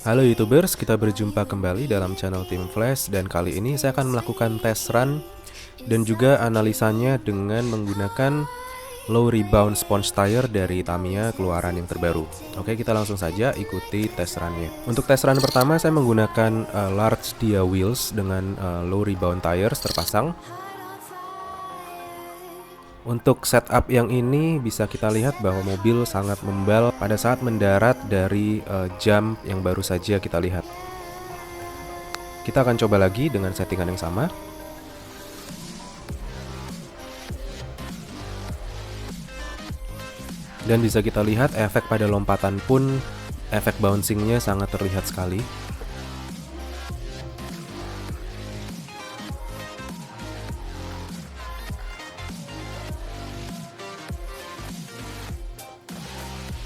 Halo YouTubers, kita berjumpa kembali dalam channel Tim Flash dan kali ini saya akan melakukan test run dan juga analisanya dengan menggunakan low rebound sponge tire dari Tamiya keluaran yang terbaru. Oke, kita langsung saja ikuti test runnya. Untuk test run pertama saya menggunakan large dia wheels dengan low rebound tires terpasang. Untuk setup yang ini bisa kita lihat bahwa mobil sangat membal pada saat mendarat dari jump yang baru saja kita lihat. Kita akan coba lagi dengan settingan yang sama. Dan bisa kita lihat efek pada lompatan pun, efek bouncingnya sangat terlihat sekali.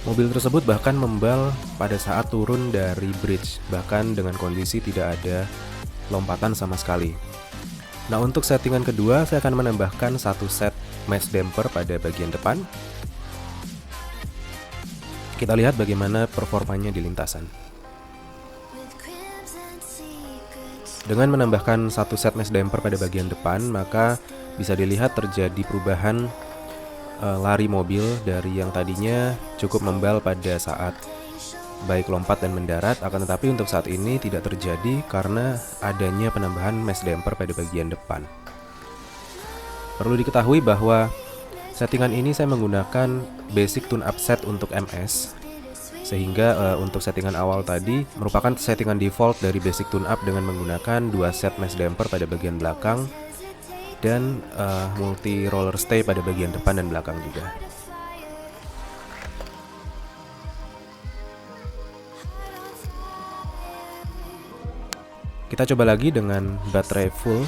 Mobil tersebut bahkan membal pada saat turun dari bridge, bahkan dengan kondisi tidak ada lompatan sama sekali. Nah, untuk settingan kedua, saya akan menambahkan satu set mesh damper pada bagian depan. Kita lihat bagaimana performanya di lintasan. Dengan menambahkan satu set mesh damper pada bagian depan, maka bisa dilihat terjadi perubahan lari mobil dari yang tadinya cukup membal pada saat baik lompat dan mendarat, akan tetapi untuk saat ini tidak terjadi karena adanya penambahan mesh damper pada bagian depan. Perlu diketahui bahwa settingan ini saya menggunakan basic tune up set untuk MS, sehingga untuk settingan awal tadi merupakan settingan default dari basic tune up dengan menggunakan 2 set mesh damper pada bagian belakang dan multi roller stay pada bagian depan dan belakang juga. Kita coba lagi dengan baterai full.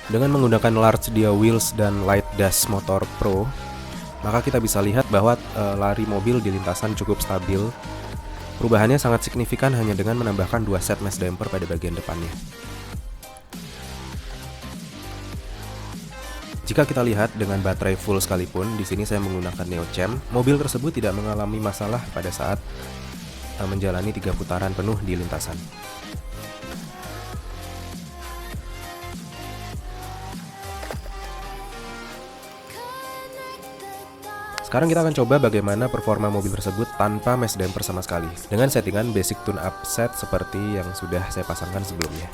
Dengan menggunakan large dia wheels dan light dash motor pro, maka kita bisa lihat bahwa lari mobil di lintasan cukup stabil. Perubahannya sangat signifikan hanya dengan menambahkan 2 set mesh damper pada bagian depannya. Jika kita lihat dengan baterai full sekalipun, di sini saya menggunakan Neochem, mobil tersebut tidak mengalami masalah pada saat menjalani 3 putaran penuh di lintasan. Sekarang kita akan coba bagaimana performa mobil tersebut tanpa mesh damper sama sekali, dengan settingan basic tune up set seperti yang sudah saya pasangkan sebelumnya.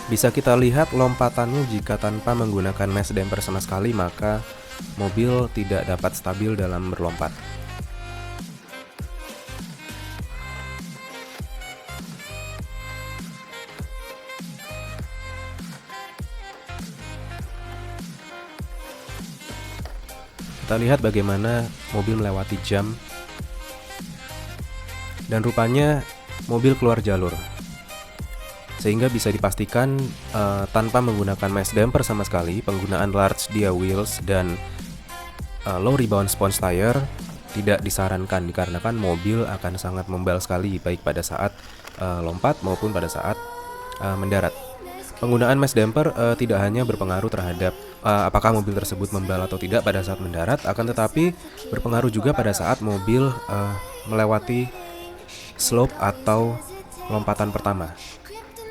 Bisa kita lihat lompatannya jika tanpa menggunakan mesh damper sama sekali, maka mobil tidak dapat stabil dalam berlompat. Kita lihat bagaimana mobil melewati jump dan rupanya mobil keluar jalur, sehingga bisa dipastikan tanpa menggunakan mesh damper sama sekali, penggunaan large dia wheels dan low rebound sponge tire tidak disarankan dikarenakan mobil akan sangat membal sekali baik pada saat lompat maupun pada saat mendarat. Penggunaan mesh damper tidak hanya berpengaruh terhadap apakah mobil tersebut membal atau tidak pada saat mendarat, akan tetapi berpengaruh juga pada saat mobil melewati slope atau lompatan pertama.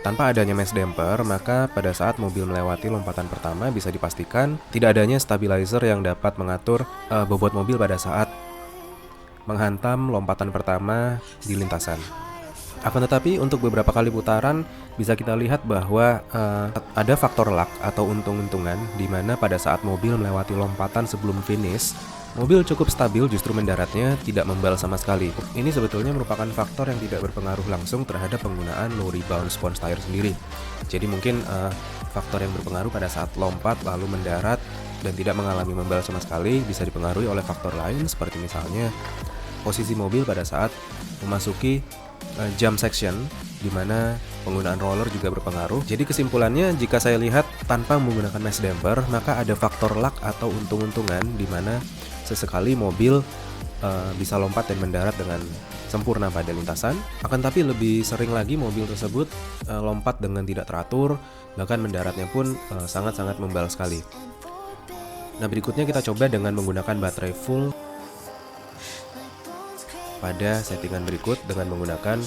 Tanpa adanya mesh damper, maka pada saat mobil melewati lompatan pertama bisa dipastikan tidak adanya stabilizer yang dapat mengatur bobot mobil pada saat menghantam lompatan pertama di lintasan. Akan tetapi untuk beberapa kali putaran bisa kita lihat bahwa ada faktor luck atau untung-untungan di mana pada saat mobil melewati lompatan sebelum finish, mobil cukup stabil, justru mendaratnya tidak membal sama sekali. Ini sebetulnya merupakan faktor yang tidak berpengaruh langsung terhadap penggunaan low rebound sponge tire sendiri. Jadi mungkin faktor yang berpengaruh pada saat lompat lalu mendarat dan tidak mengalami membal sama sekali bisa dipengaruhi oleh faktor lain seperti misalnya posisi mobil pada saat memasuki jump section di mana penggunaan roller juga berpengaruh. Jadi kesimpulannya, jika saya lihat tanpa menggunakan mesh damper, maka ada faktor luck atau untung-untungan di mana sesekali mobil bisa lompat dan mendarat dengan sempurna pada lintasan. Akan tapi lebih sering lagi mobil tersebut lompat dengan tidak teratur, bahkan mendaratnya pun sangat-sangat membal sekali. Nah, berikutnya kita coba dengan menggunakan baterai full pada settingan berikut dengan menggunakan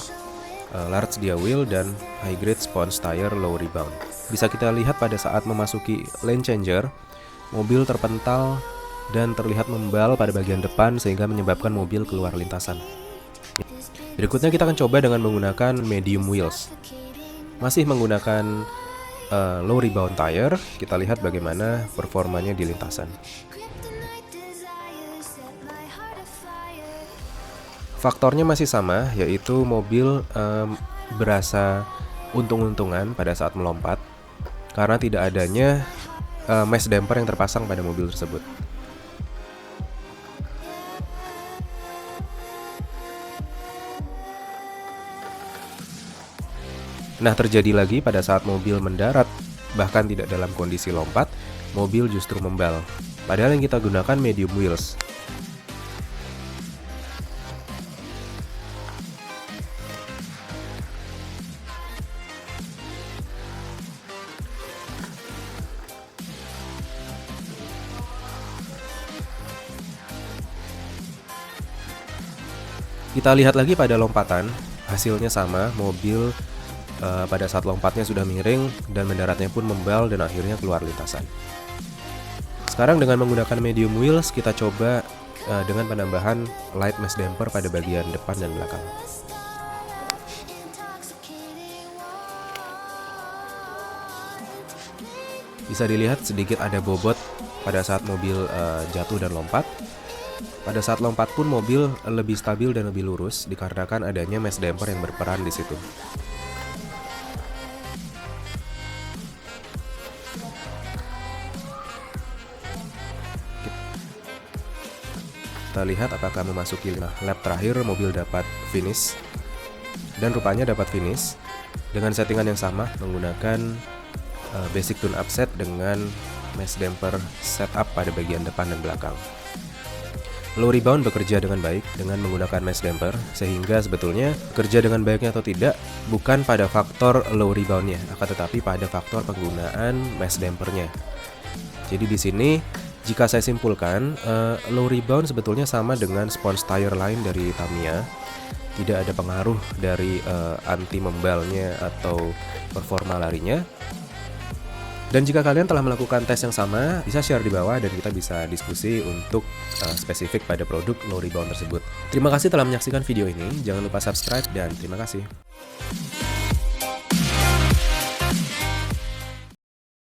large dia wheel dan high grade sponge tire low rebound. Bisa kita lihat pada saat memasuki lane changer, mobil terpental dan terlihat membal pada bagian depan sehingga menyebabkan mobil keluar lintasan. Berikutnya kita akan coba dengan menggunakan medium wheels. Masih menggunakan low rebound tire, kita lihat bagaimana performanya di lintasan. Faktornya masih sama, yaitu mobil berasa untung-untungan pada saat melompat karena tidak adanya mesh damper yang terpasang pada mobil tersebut. Nah, terjadi lagi pada saat mobil mendarat, bahkan tidak dalam kondisi lompat, mobil justru membal. Padahal yang kita gunakan medium wheels. Kita lihat lagi pada lompatan, hasilnya sama, mobil pada saat lompatnya sudah miring dan mendaratnya pun membal dan akhirnya keluar lintasan. Sekarang dengan menggunakan medium wheels, kita coba dengan penambahan light mesh damper pada bagian depan dan belakang. Bisa dilihat sedikit ada bobot pada saat mobil jatuh dan lompat. Pada saat lompat pun mobil lebih stabil dan lebih lurus dikarenakan adanya mesh damper yang berperan di situ. Kita lihat apakah memasuki lap terakhir mobil dapat finish, dan rupanya dapat finish dengan settingan yang sama menggunakan basic tune up set dengan mesh damper setup pada bagian depan dan belakang. Low rebound bekerja dengan baik dengan menggunakan mesh damper, sehingga sebetulnya kerja dengan baiknya atau tidak bukan pada faktor low reboundnya, akan tetapi pada faktor penggunaan mesh dampernya. Jadi di sini jika saya simpulkan, low rebound sebetulnya sama dengan sponge tire lain dari Tamiya. Tidak ada pengaruh dari anti membalnya atau performa larinya. Dan jika kalian telah melakukan tes yang sama, bisa share di bawah dan kita bisa diskusi untuk spesifik pada produk low rebound tersebut. Terima kasih telah menyaksikan video ini. Jangan lupa subscribe dan terima kasih.